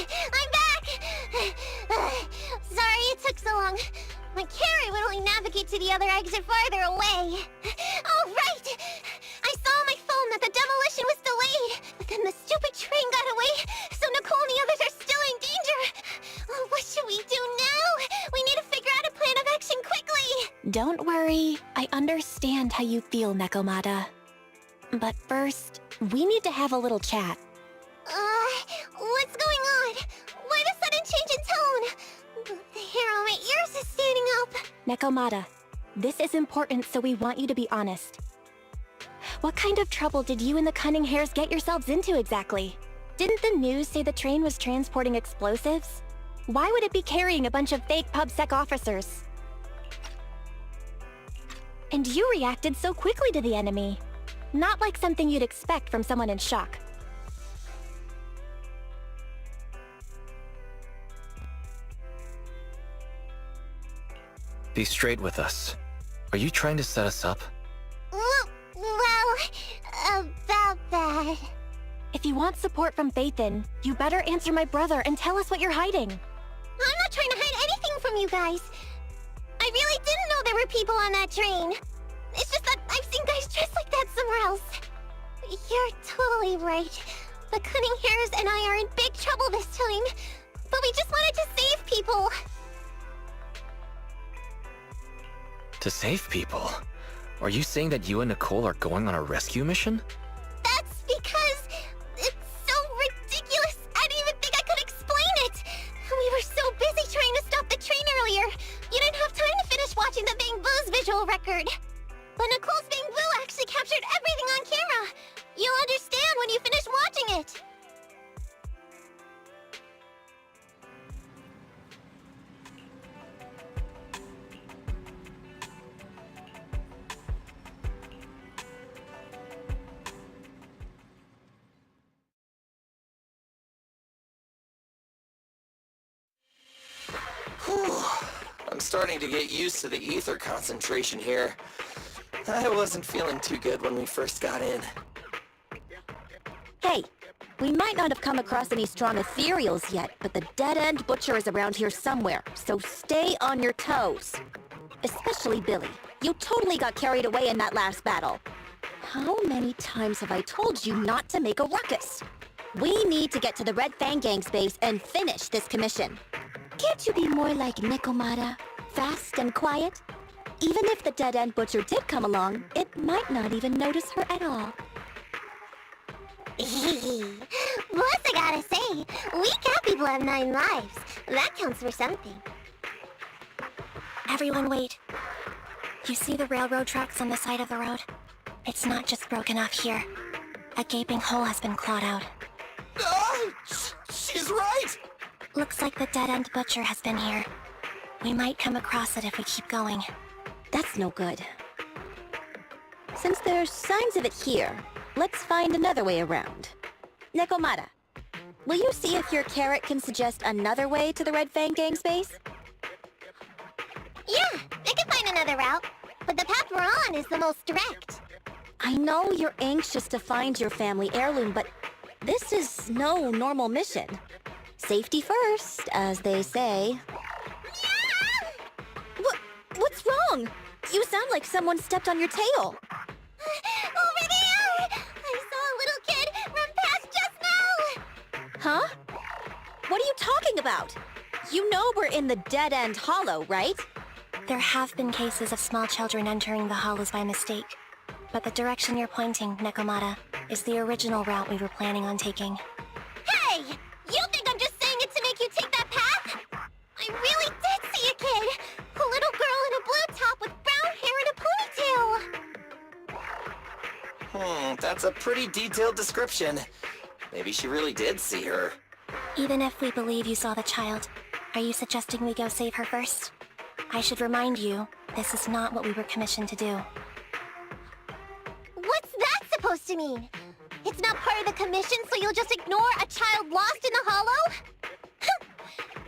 I'm back! Sorry it took so long. My carrot would only navigate to the other exit farther away. Oh, right! I saw on my phone that the demolition was delayed, but then the stupid train got away, so Nicole and the others are still in danger. Oh, what should we do now? We need to figure out a plan of action quickly! Don't worry. I understand how you feel, Nekomata. But first, we need to have a little chat. What's going on? Why the sudden change in tone? The hair on my ears is standing up. Nekomata, this is important, so we want you to be honest. What kind of trouble did you and the Cunning Hares get yourselves into exactly? Didn't the news say the train was transporting explosives? Why would it be carrying a bunch of fake PubSec officers? And you reacted so quickly to the enemy. Not like something you'd expect from someone in shock. Be straight with us. Are you trying to set us up? Well, about that. If you want support from Phaethon, you better answer my brother and tell us what you're hiding. I'm not trying to hide anything from you guys. I really didn't know there were people on that train. It's just that I've seen guys dressed like that somewhere else. You're totally right. The Cunning Hares and I are in big trouble this time. But we just wanted to save people. To save people? Are you saying that you and Nicole are going on a rescue mission? That's because it's so ridiculous. I didn't even think I could explain it. We were so busy trying to stop the train earlier. You didn't have time to finish watching the Bang Boo's visual record. But Nicole's Bang Boo actually captured everything on camera. You'll understand when you finish watching it. I'm starting to get used to the ether concentration here. I wasn't feeling too good when we first got in. Hey, we might not have come across any strong ethereals yet, but the dead-end butcher is around here somewhere, so stay on your toes. Especially Billy. You totally got carried away in that last battle. How many times have I told you not to make a ruckus? We need to get to the Red Fang Gang's base and finish this commission. Can't you be more like Nekomata? Fast and quiet? Even if the dead-end butcher did come along, it might not even notice her at all. Plus, I gotta say, we cat people have 9 lives. That counts for something. Everyone wait. You see the railroad tracks on the side of the road? It's not just broken off here. A gaping hole has been clawed out. Oh, she's right! Looks like the dead-end butcher has been here. We might come across it if we keep going. That's no good. Since there's signs of it here, let's find another way around. Nekomata, will you see if your carrot can suggest another way to the Red Fang Gang's base? Yeah, I can find another route, but the path we're on is the most direct. I know you're anxious to find your family heirloom, but this is no normal mission. Safety first, as they say. What's wrong? You sound like someone stepped on your tail. Over there! I saw a little kid run past just now! Huh? What are you talking about? You know we're in the dead-end hollow, right? There have been cases of small children entering the hollows by mistake. But the direction you're pointing, Nekomata, is the original route we were planning on taking. Hey! You think I'm just saying it to make you take that path? I really did see a kid! A little girl in a blue top with brown hair and a ponytail! That's a pretty detailed description. Maybe she really did see her. Even if we believe you saw the child, are you suggesting we go save her first? I should remind you, this is not what we were commissioned to do. What's that supposed to mean? It's not part of the commission, so you'll just ignore a child lost in the hollow?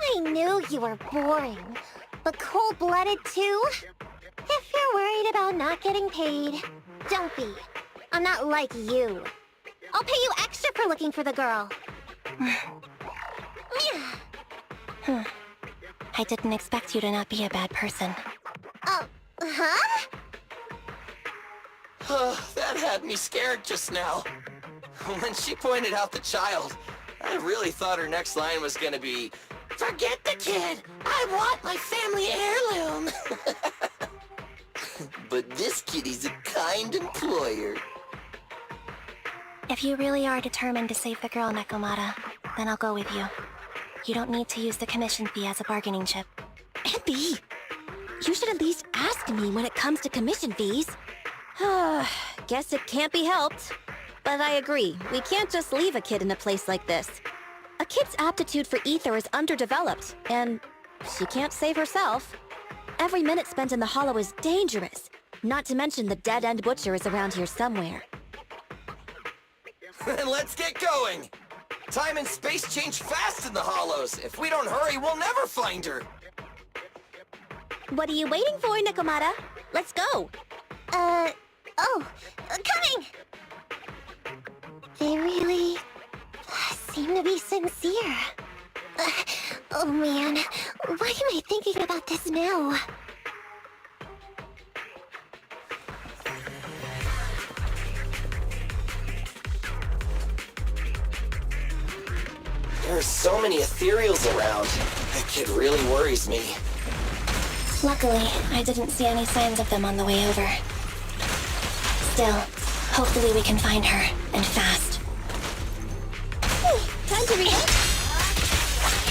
I knew you were boring, but cold-blooded too? If you're worried about not getting paid, don't be. I'm not like you. I'll pay you extra for looking for the girl. Meow! I didn't expect you to not be a bad person. Oh, huh? That had me scared just now. When she pointed out the child, I really thought her next line was gonna be, "Forget the kid! I want my family heirloom!" But this kitty's a kind employer. If you really are determined to save the girl, Nekomata, then I'll go with you. You don't need to use the commission fee as a bargaining chip. Abby, you should at least ask me when it comes to commission fees. Guess it can't be helped. But I agree, we can't just leave a kid in a place like this. A kid's aptitude for ether is underdeveloped, and she can't save herself. Every minute spent in the hollow is dangerous, not to mention the dead-end butcher is around here somewhere. Then let's get going! Time and space change fast in the hollows. If we don't hurry, we'll never find her. What are you waiting for, Nekomata? Let's go! Coming! They really seem to be sincere. Oh man, why am I thinking about this now? There are so many ethereals around. That kid really worries me. Luckily, I didn't see any signs of them on the way over. Still, hopefully we can find her, and fast. Time to read.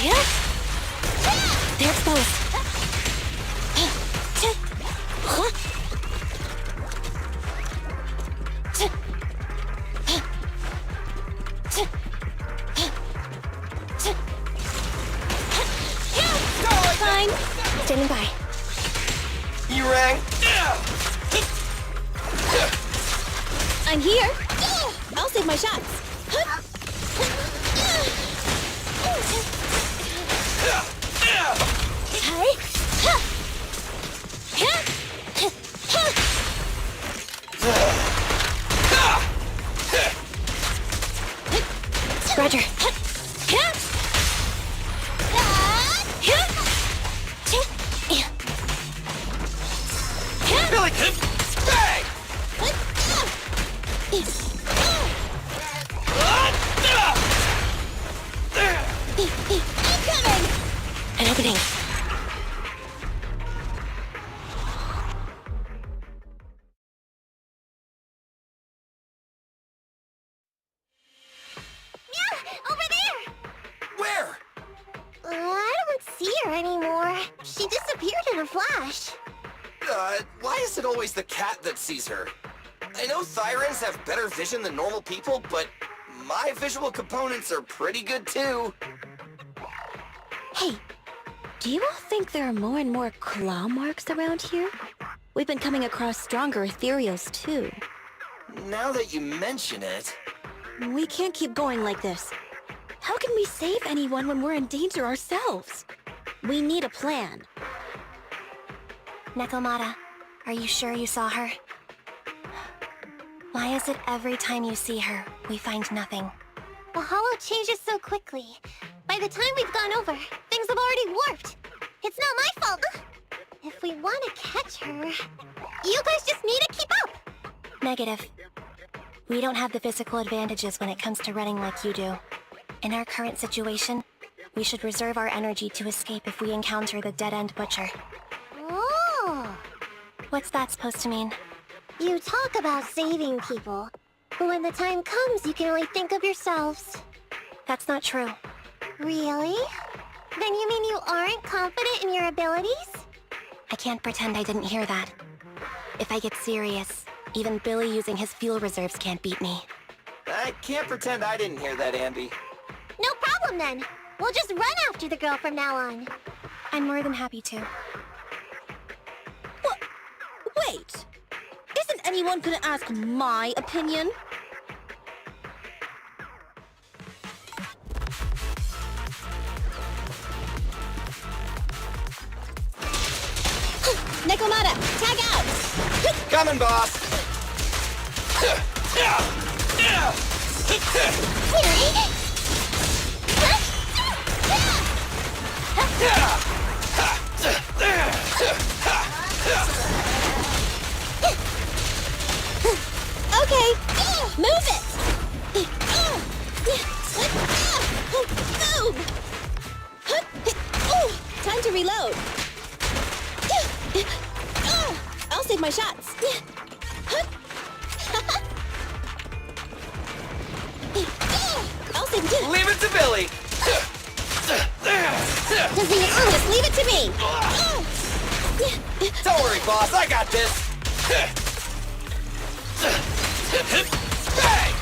Yeah? They're exposed. Fine. Standing by. You rang? I'm here. I'll save my shots. Roger. Billy! Bang! An opening. Over there! Where? I don't see her anymore. She disappeared in a flash. Why is it always the cat that sees her? I know Thyrans have better vision than normal people, but my visual components are pretty good too. Hey, do you all think there are more and more claw marks around here? We've been coming across stronger ethereals too. Now that you mention it... We can't keep going like this. How can we save anyone when we're in danger ourselves? We need a plan. Nekomata, are you sure you saw her? Why is it every time you see her, we find nothing? The hollow changes so quickly. By the time we've gone over, things have already warped. It's not my fault. If we want to catch her, you guys just need to keep up. Negative. We don't have the physical advantages when it comes to running like you do. In our current situation, we should reserve our energy to escape if we encounter the dead-end butcher. Oh! What's that supposed to mean? You talk about saving people, but when the time comes, you can only think of yourselves. That's not true. Really? Then you mean you aren't confident in your abilities? I can't pretend I didn't hear that. If I get serious, even Billy using his fuel reserves can't beat me. I can't pretend I didn't hear that, Ambi. No problem then. We'll just run after the girl from now on. I'm more than happy to. Wait! Isn't anyone gonna ask my opinion? Nekomata, tag out! Coming, boss! Okay, move it! Move! Time to reload. I'll save my shots. I'll save it. Leave it to Billy! Just leave it to me. Don't worry, boss, I got this! Bang!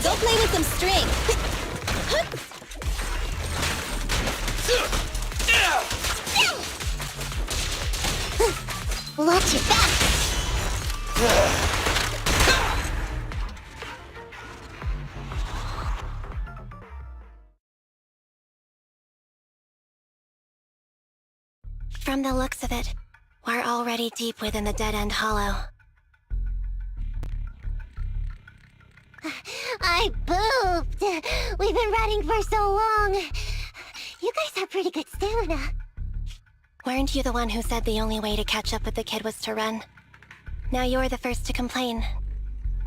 Go play with some string. Watch your back! From the looks of it, we're already deep within the dead-end hollow. I pooped! We've been running for so long. You guys have pretty good stamina. Weren't you the one who said the only way to catch up with the kid was to run? Now you're the first to complain.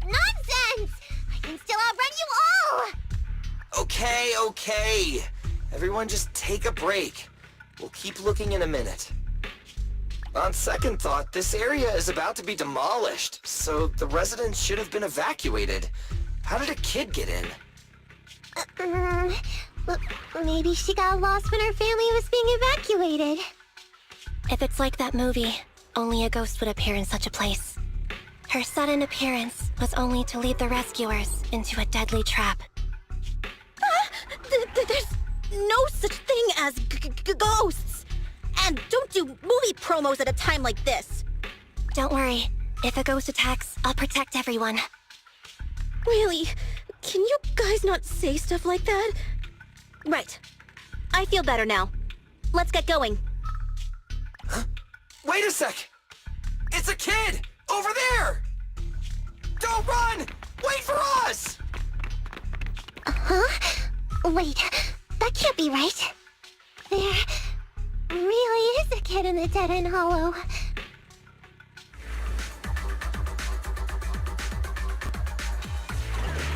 Nonsense! I can still outrun you all! Okay. Everyone just take a break. We'll keep looking in a minute. On second thought, this area is about to be demolished, so the residents should have been evacuated. How did a kid get in? Maybe she got lost when her family was being evacuated. If it's like that movie, only a ghost would appear in such a place. Her sudden appearance was only to lead the rescuers into a deadly trap. There's no such thing as ghosts. And don't do movie promos at a time like this. Don't worry. If a ghost attacks, I'll protect everyone. Really? Can you guys not say stuff like that? Right. I feel better now. Let's get going. Wait a sec! It's a kid! Over there! Don't run! Wait for us! Huh? Wait, that can't be right. There really is a kid in the dead-end hollow.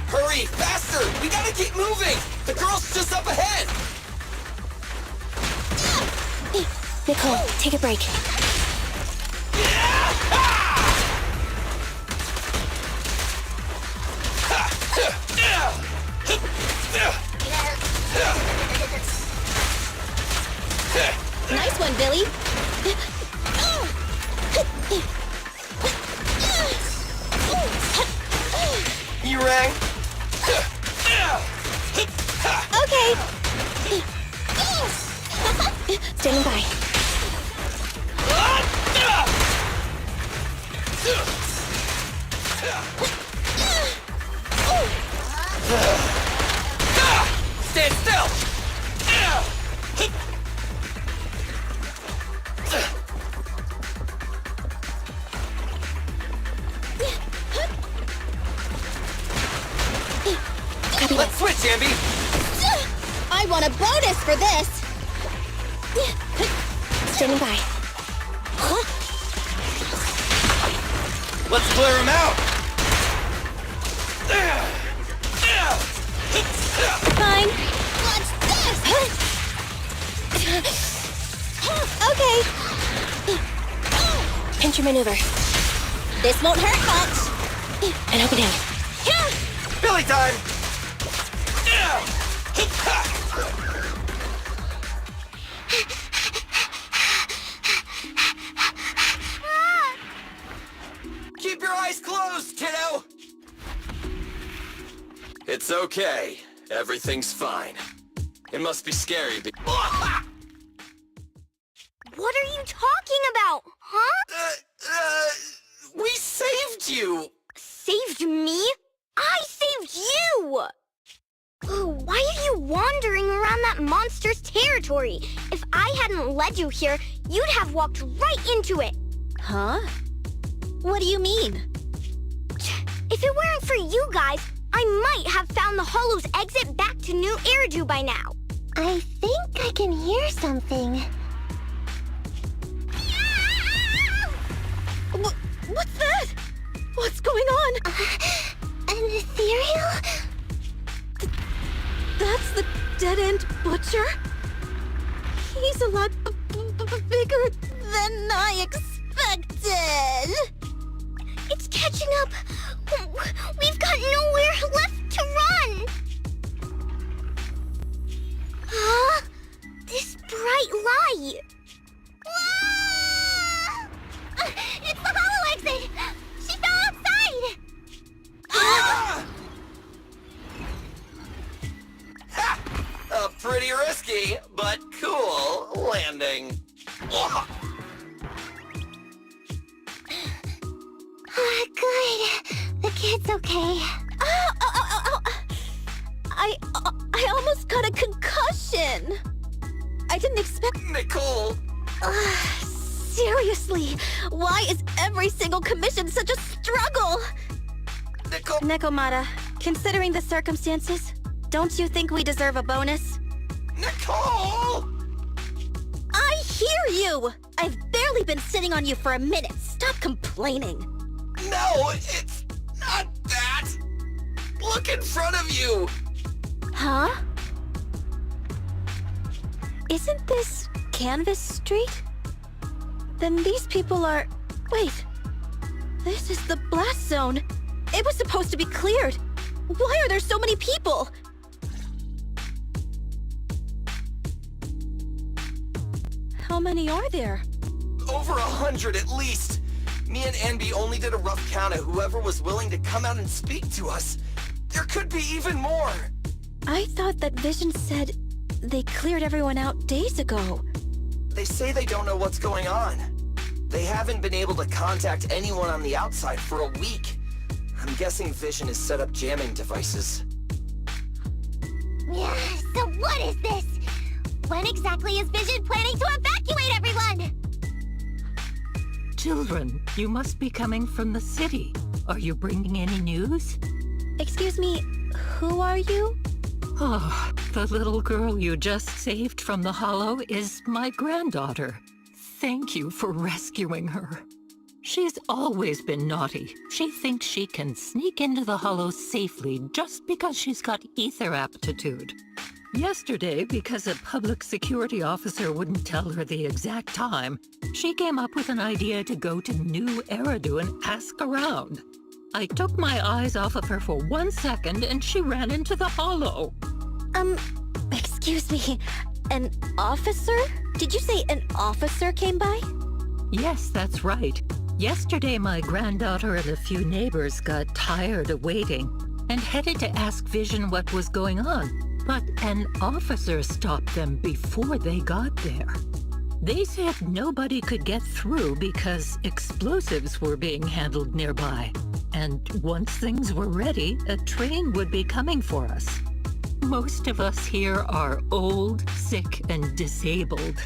Hurry, faster! We gotta keep moving! The girl's just up ahead! Nicole, take a break. Nice one, Billy. You rang? Okay. Standing by. Stand still! Let's switch, Ambi! I want a bonus for this. Standing by. Let's clear him out! Fine. What's this? Okay. Pinch your maneuver. This won't hurt much. And opening. Billy time! Keep your eyes closed, kiddo! It's okay. Everything's fine. It must be scary, What are you talking about, huh? we saved you! Saved me? I saved you! Why are you wandering around that monster's territory? If I hadn't led you here, you'd have walked right into it. Huh? What do you mean? If it weren't for you guys, I might have found the Hollow's exit back to New Eridu by now. I think I can hear something. What's that? What's going on? An ethereal? That's the dead-end butcher? He's a lot bigger than I expected. It's catching up. We've got nowhere left to run. Huh? This bright light. Ah! It's the Hollow exit. She fell outside. Ah! Ha! A pretty risky, but cool landing. Ugh. Good. The kid's okay. Ow. I almost got a concussion. I didn't expect... Nicole! Seriously, why is every single commission such a struggle? Nicole! Nekomata, considering the circumstances, don't you think we deserve a bonus? Nicole! I hear you! I've barely been sitting on you for a minute. Stop complaining. No, it's not that! Look in front of you! Huh? Isn't this Canvas Street? Then these people are... Wait. This is the blast zone. It was supposed to be cleared. Why are there so many people? How many are there? Over 100 at least! Me and Anby only did a rough count of whoever was willing to come out and speak to us. There could be even more! I thought that Vision said they cleared everyone out days ago. They say they don't know what's going on. They haven't been able to contact anyone on the outside for a week. I'm guessing Vision has set up jamming devices. Yeah, so what is this? When exactly is Vision planning to evacuate everyone? Children, you must be coming from the city. Are you bringing any news? Excuse me, who are you? Oh, the little girl you just saved from the Hollow is my granddaughter. Thank you for rescuing her. She's always been naughty. She thinks she can sneak into the Hollow safely just because she's got ether aptitude. Yesterday, because a public security officer wouldn't tell her the exact time, she came up with an idea to go to New Eridu and ask around. I took my eyes off of her for 1 second and she ran into the Hollow. Excuse me, an officer? Did you say an officer came by? Yes, that's right. Yesterday, my granddaughter and a few neighbors got tired of waiting and headed to ask Vision what was going on. But an officer stopped them before they got there. They said nobody could get through because explosives were being handled nearby. And once things were ready, a train would be coming for us. Most of us here are old, sick, and disabled.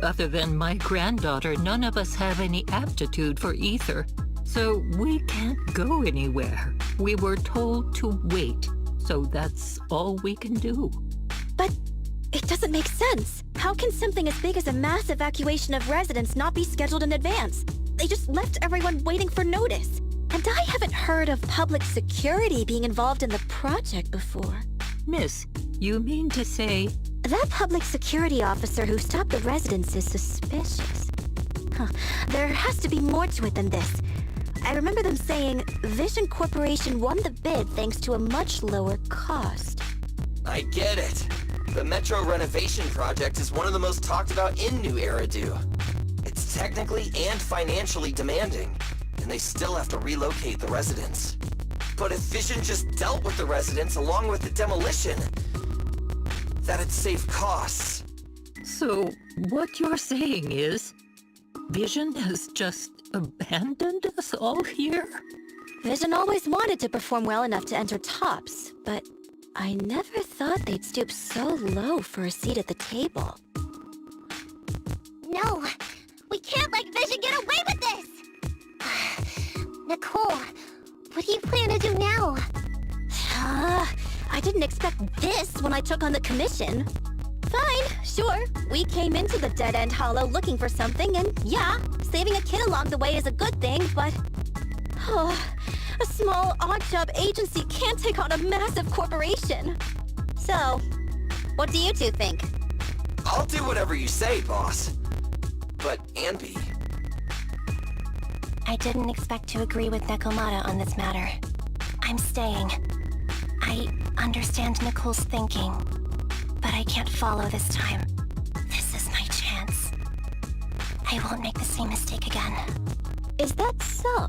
Other than my granddaughter, none of us have any aptitude for ether. So we can't go anywhere. We were told to wait. So that's all we can do. But it doesn't make sense. How can something as big as a mass evacuation of residents not be scheduled in advance? They just left everyone waiting for notice. And I haven't heard of public security being involved in the project before. Miss, you mean to say... That public security officer who stopped the residents is suspicious. Huh. There has to be more to it than this. I remember them saying Vision Corporation won the bid thanks to a much lower cost. I get it. The Metro renovation project is one of the most talked about in New Eridu. It's technically and financially demanding, and they still have to relocate the residents. But if Vision just dealt with the residents along with the demolition, that'd save costs. So, what you're saying is, Vision has just abandoned us all here? Vision always wanted to perform well enough to enter tops, but I never thought they'd stoop so low for a seat at the table. No, we can't let Vision get away with this! Nicole, what do you plan to do now? I didn't expect this when I took on the commission. Fine, sure. We came into the dead-end hollow looking for something, and yeah, saving a kid along the way is a good thing, but... a small odd-job agency can't take on a massive corporation. So, what do you two think? I'll do whatever you say, boss. But, Anby... I didn't expect to agree with Nekomata on this matter. I'm staying. I understand Nicole's thinking, but I can't follow this time. This is my chance. I won't make the same mistake again. Is that so?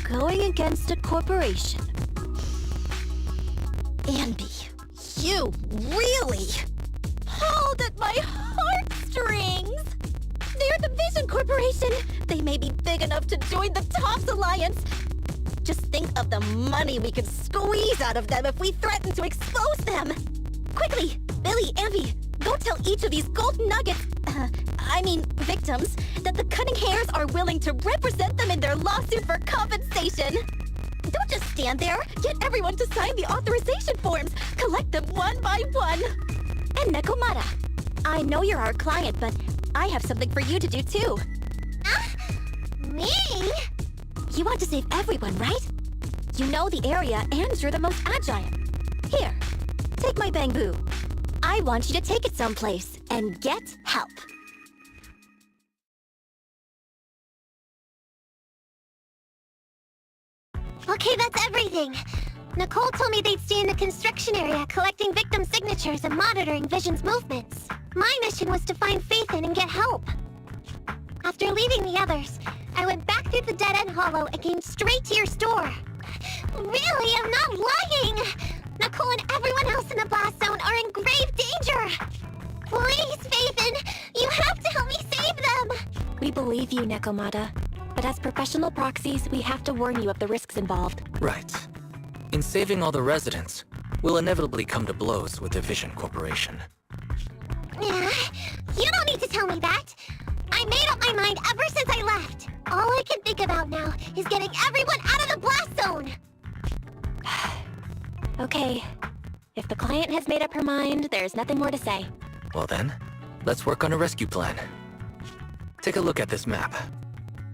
Going against a corporation. Anby, you really pulled at my heartstrings! They're the Vision Corporation! They may be big enough to join the TOPS Alliance! Just think of the money we could squeeze out of them if we threaten to expose them! Quickly! Billy, Anby, go tell each of these gold nuggets, victims, that the Cunning Hairs are willing to represent them in their lawsuit for compensation! Don't just stand there! Get everyone to sign the authorization forms! Collect them one by one! And Nekomata, I know you're our client, but I have something for you to do too. Me? You want to save everyone, right? You know the area and you're the most agile. Here, take my bamboo. I want you to take it someplace and get help. Okay, that's everything. Nicole told me they'd stay in the construction area collecting victim signatures and monitoring Vision's movements. My mission was to find Faithin and get help. After leaving the others, I went back through the dead-end hollow and came straight to your store. Really, I'm not lying! Nicole and everyone else in the blast zone are in grave danger! Please, Faithin, you have to help me save them! We believe you, Nekomata. But as professional proxies, we have to warn you of the risks involved. Right. In saving all the residents, we'll inevitably come to blows with the Vision Corporation. You don't need to tell me that! I made up my mind ever since I left! All I can think about now is getting everyone out of the blast zone! Okay. If the client has made up her mind, there's nothing more to say. Well then, let's work on a rescue plan. Take a look at this map.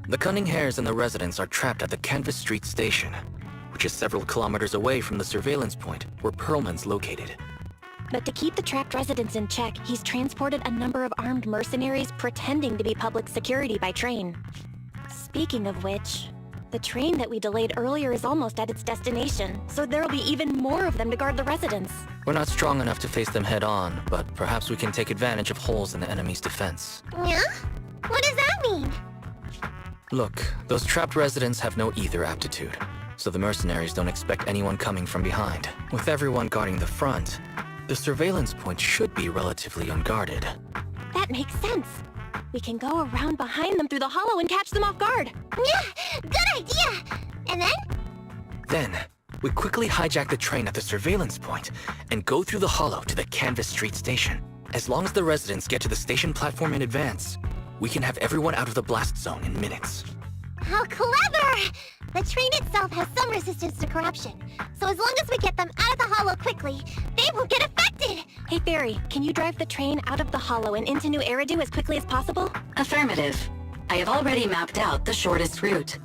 The Cunning Hairs and the residents are trapped at the Canvas Street station, which is several kilometers away from the surveillance point where Perlman's located. But to keep the trapped residents in check, he's transported a number of armed mercenaries pretending to be public security by train. Speaking of which, the train that we delayed earlier is almost at its destination, so there'll be even more of them to guard the residents. We're not strong enough to face them head on, but perhaps we can take advantage of holes in the enemy's defense. Yeah? What does that mean? Look, those trapped residents have no ether aptitude, so the mercenaries don't expect anyone coming from behind. With everyone guarding the front, the surveillance point should be relatively unguarded. That makes sense. We can go around behind them through the hollow and catch them off guard. Yeah, good idea! And then? Then, we quickly hijack the train at the surveillance point and go through the hollow to the Canvas Street station. As long as the residents get to the station platform in advance, we can have everyone out of the blast zone in minutes. How clever! The train itself has some resistance to corruption, so as long as we get them out of the hollow quickly, they won't get affected! Hey Fairy, can you drive the train out of the hollow and into New Eridu as quickly as possible? Affirmative. I have already mapped out the shortest route.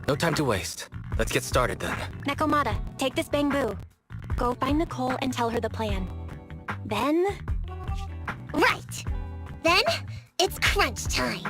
No time to waste. Let's get started then. Nekomata, take this bamboo. Go find Nicole and tell her the plan. Then... Right! Then, it's crunch time!